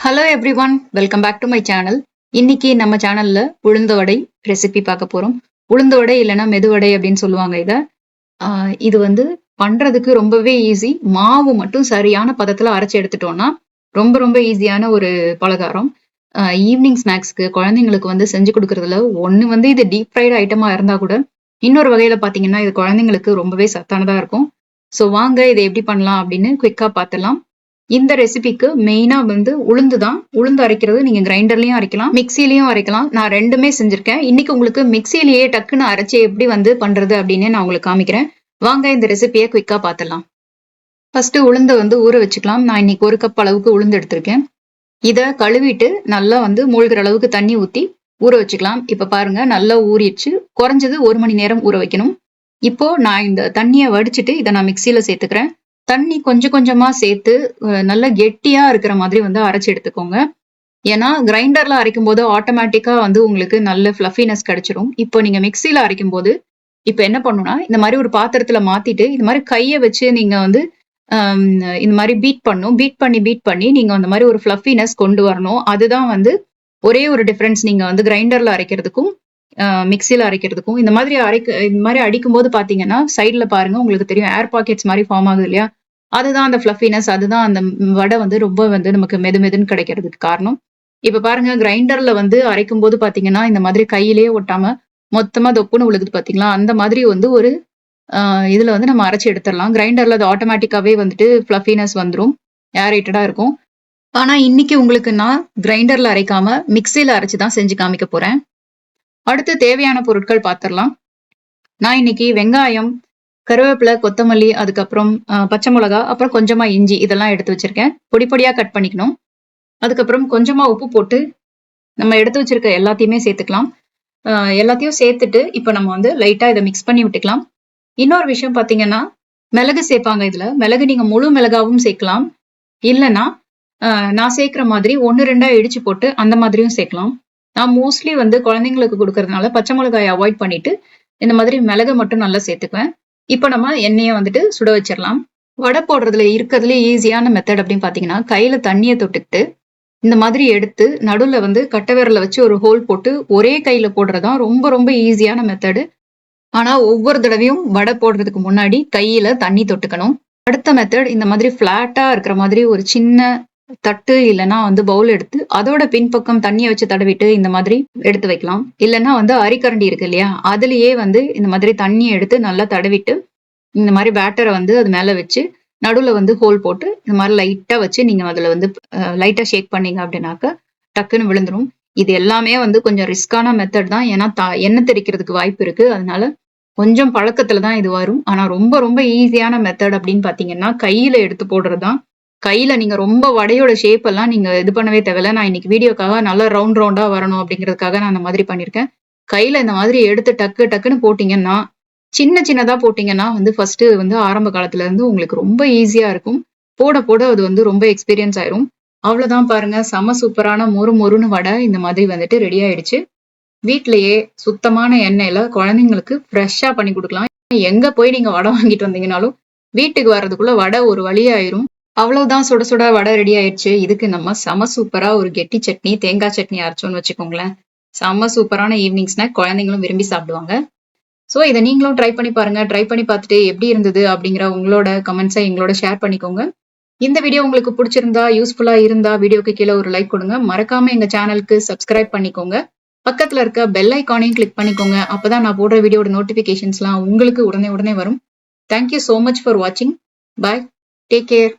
Hello everyone, welcome back to my channel. இன்னைக்கு நம்ம சேனல்ல உளுந்த வடை ரெசிபி பார்க்க போறோம். உளுந்த வடை இல்லைன்னா மெதுவடை அப்படின்னு சொல்லுவாங்க இதை. இது வந்து பண்றதுக்கு ரொம்பவே ஈஸி. மாவு மட்டும் சரியான பதத்துல அரைச்சு எடுத்துட்டோம்னா ரொம்ப ரொம்ப ஈஸியான ஒரு பலகாரம். ஈவினிங் ஸ்நாக்ஸ்க்கு குழந்தைங்களுக்கு வந்து செஞ்சு கொடுக்கறதுல ஒன்று வந்து இது டீப் ஃப்ரைடு ஐட்டமா இருந்தா கூட இன்னொரு வகையில பாத்தீங்கன்னா இது குழந்தைங்களுக்கு ரொம்பவே சத்தானதா இருக்கும். ஸோ வாங்க இதை எப்படி பண்ணலாம் அப்படின்னு குவிக்கா பார்த்துலாம். இந்த ரெசிபிக்கு மெயினா வந்து உளுந்து தான். உளுந்து அரைக்கிறது நீங்க கிரைண்டர்லயும் அரைக்கலாம், மிக்சிலையும் அரைக்கலாம். நான் ரெண்டுமே செஞ்சிருக்கேன். இன்னைக்கு உங்களுக்கு மிக்சிலேயே டக்குன்னு அரைச்சி எப்படி வந்து பண்றது அப்படின்னு நான் உங்களுக்கு காமிக்கிறேன். வாங்க இந்த ரெசிபியை குயிக்கா பார்த்துடலாம். ஃபர்ஸ்ட் உளுந்தை வந்து ஊற வச்சுக்கலாம். நான் இன்னைக்கு 1 கப் அளவுக்கு உளுந்து எடுத்திருக்கேன். இதை கழுவிட்டு நல்லா வந்து மூழ்கிற அளவுக்கு தண்ணி ஊற்றி ஊற வச்சுக்கலாம். இப்ப பாருங்க நல்லா ஊறிடுச்சு. குறைஞ்சது 1 மணி நேரம் ஊற வைக்கணும். இப்போ நான் இந்த தண்ணியை வடிச்சிட்டு இதை நான் மிக்சியில சேர்த்துக்கிறேன். தண்ணி கொஞ்சம் கொஞ்சமா சேர்த்து நல்லா கெட்டியா இருக்கிற மாதிரி வந்து அரைச்சு எடுத்துக்கோங்க. ஏன்னா கிரைண்டர்ல அரைக்கும் போது ஆட்டோமேட்டிக்கா வந்து உங்களுக்கு நல்ல ஃபிளஃபினஸ் கிடைச்சிரும். இப்போ நீங்க மிக்சியில அரைக்கும் போது இப்ப என்ன பண்ணணும்னா இந்த மாதிரி ஒரு பாத்திரத்துல மாத்திட்டு இந்த மாதிரி கையை வச்சு நீங்க வந்து இந்த மாதிரி பீட் பண்ணி நீங்க அந்த மாதிரி ஒரு ஃபிளஃபினஸ் கொண்டு வரணும். அதுதான் வந்து ஒரே ஒரு டிஃபரன்ஸ் நீங்க வந்து கிரைண்டர்ல அரைக்கிறதுக்கும் மிக்சியில அரைக்கிறதுக்கும். இந்த மாதிரி அடிக்கும் போது பாத்தீங்கன்னா சைட்ல பாருங்க உங்களுக்கு தெரியும் ஏர் பாக்கெட்ஸ் மாதிரி ஃபார்ம் ஆகுது இல்லையா? அதுதான் அந்த ஃபிளஃபினஸ், அதுதான் அந்த வடை வந்து ரொம்ப வந்து நமக்கு மெதுன்னு கிடைக்கிறதுக்கு காரணம். இப்ப பாருங்க கிரைண்டர்ல வந்து அரைக்கும் போது பாத்தீங்கன்னா இந்த மாதிரி கையிலேயே ஒட்டாம மொத்தமா தொப்புன்னு விழுகுது பாத்தீங்களா? அந்த மாதிரி வந்து ஒரு இதுல வந்து நம்ம அரைச்சு எடுத்துடலாம். கிரைண்டர்ல அது ஆட்டோமேட்டிக்காவே வந்துட்டு ஃபிளஃபினஸ் வந்துரும், ஏரேட்டடா இருக்கும். ஆனா இன்னைக்கு உங்களுக்கு நான் கிரைண்டர்ல அரைக்காம மிக்சியில அரைச்சு தான் செஞ்சு காமிக்க போறேன். அடுத்து தேவையான பொருட்கள் பார்த்துடலாம். நான் இன்னைக்கு வெங்காயம், கருவேப்பிலை, கொத்தமல்லி, அதுக்கப்புறம் பச்சை மிளகா, அப்புறம் கொஞ்சமா இஞ்சி இதெல்லாம் எடுத்து வச்சிருக்கேன். பொடி பொடியா கட் பண்ணிக்கணும். அதுக்கப்புறம் கொஞ்சமா உப்பு போட்டு நம்ம எடுத்து வச்சிருக்க எல்லாத்தையுமே சேர்த்துக்கலாம். எல்லாத்தையும் சேர்த்துட்டு இப்போ நம்ம வந்து லைட்டா இதை மிக்ஸ் பண்ணி விட்டுக்கலாம். இன்னொரு விஷயம் பார்த்தீங்கன்னா மிளகு சேர்ப்பாங்க இதுல. மிளகு நீங்க முழு மிளகாவும் சேர்க்கலாம். இல்லைன்னா நான் சேர்க்கிற மாதிரி 1-2 இடிச்சு போட்டு அந்த மாதிரியும் சேர்க்கலாம். நான் மோஸ்ட்லி வந்து குழந்தைங்களுக்கு கொடுக்கறதுனால பச்சை மிளகாயை அவாய்ட் பண்ணிட்டு இந்த மாதிரி மிளகு மட்டும் நல்லா சேர்த்துக்குவேன். இப்போ நம்ம எண்ணெயை வந்துட்டு சுட வச்சிடலாம். வடை போடுறதுல இருக்கிறதுல ஈஸியான மெத்தட் அப்படின்னு பாத்தீங்கன்னா கையில தண்ணியை தொட்டுக்கிட்டு இந்த மாதிரி எடுத்து நடுவுல வந்து கட்டை விரல வச்சு ஒரு ஹோல் போட்டு ஒரே கையில போடுறதுதான் ரொம்ப ரொம்ப ஈஸியான மெத்தடு. ஆனா ஒவ்வொரு தடவையும் வடை போடுறதுக்கு முன்னாடி கையில தண்ணி தொட்டுக்கணும். அடுத்த மெத்தட் இந்த மாதிரி பிளாட்டா இருக்கிற மாதிரி ஒரு சின்ன தட்டு இல்லைன்னா வந்து பவுல் எடுத்து அதோட பின்பக்கம் தண்ணியை வச்சு தடவிட்டு இந்த மாதிரி எடுத்து வைக்கலாம். இல்லைன்னா வந்து அரிக்கரண்டி இருக்கு இல்லையா? அதுலயே வந்து இந்த மாதிரி தண்ணியை எடுத்து நல்லா தடவிட்டு இந்த மாதிரி பேட்டரை வந்து அது மேல வச்சு நடுவுல வந்து ஹோல் போட்டு இந்த மாதிரி லைட்டா வச்சு நீங்க அதுல வந்து லைட்டா ஷேக் பண்ணீங்க அப்படின்னாக்க டக்குன்னு விழுந்துரும். இது எல்லாமே வந்து கொஞ்சம் ரிஸ்கான மெத்தட் தான். ஏன்னா எண்ணெய் தெறிக்கிறதுக்கு வாய்ப்பு இருக்கு. அதனால கொஞ்சம் பழக்கத்துல தான் இது வரும். ஆனா ரொம்ப ரொம்ப ஈஸியான மெத்தட் அப்படின்னு பாத்தீங்கன்னா கையில எடுத்து போடுறதுதான். கையில நீங்க ரொம்ப வடையோட ஷேப் எல்லாம் நீங்க இது பண்ணவே தேவையில்ல. நான் இன்னைக்கு வீடியோக்காக நல்லா ரவுண்டா வரணும் அப்படிங்கிறதுக்காக நான் அந்த மாதிரி பண்ணிருக்கேன். கையில இந்த மாதிரி எடுத்து டக்குன்னு போட்டீங்கன்னா சின்னதா போட்டீங்கன்னா வந்து ஃபர்ஸ்ட் வந்து ஆரம்ப காலத்துல இருந்து உங்களுக்கு ரொம்ப ஈஸியா இருக்கும். போட அது வந்து ரொம்ப எக்ஸ்பீரியன்ஸ் ஆயிரும். அவ்வளவுதான் பாருங்க, செம சூப்பரான மொறுன்னு வடை இந்த மாதிரி வந்துட்டு ரெடி ஆயிடுச்சு. வீட்லயே சுத்தமான எண்ணெயில குழந்தைங்களுக்கு ஃப்ரெஷ்ஷா பண்ணி கொடுக்கலாம். எங்க போய் நீங்க வடை வாங்கிட்டு வந்தீங்கன்னாலும் வீட்டுக்கு வர்றதுக்குள்ள வடை ஒரு வழி ஆயிரும். அவ்வளவுதான், சுட சுட வடை ரெடி ஆயிடுச்சு. இதுக்கு நம்ம செம சூப்பரா ஒரு கெட்டி சட்னி, தேங்காய் சட்னி அரைச்சோன்னு வச்சுக்கோங்களேன். செம சூப்பரான ஈவினிங் ஸ்நாக், குழந்தைங்களும் விரும்பி சாப்பிடுவாங்க. ஸோ இதை நீங்களும் ட்ரை பண்ணி பாருங்க. ட்ரை பண்ணி பார்த்துட்டு எப்படி இருந்தது அப்படிங்கிற உங்களோட கமெண்ட்ஸை எங்களோட ஷேர் பண்ணிக்கோங்க. இந்த வீடியோ உங்களுக்கு பிடிச்சிருந்தா, யூஸ்ஃபுல்லா இருந்தா வீடியோக்கு கீழே ஒரு லைக் கொடுங்க. மறக்காம எங்க சேனலுக்கு சப்ஸ்கிரைப் பண்ணிக்கோங்க. பக்கத்துல இருக்க பெல் ஐக்கானையும் கிளிக் பண்ணிக்கோங்க. அப்பதான் நான் போடுற வீடியோட நோட்டிபிகேஷன்ஸ்லாம் உங்களுக்கு உடனே வரும். Thank you so much for watching. Bye. Take care.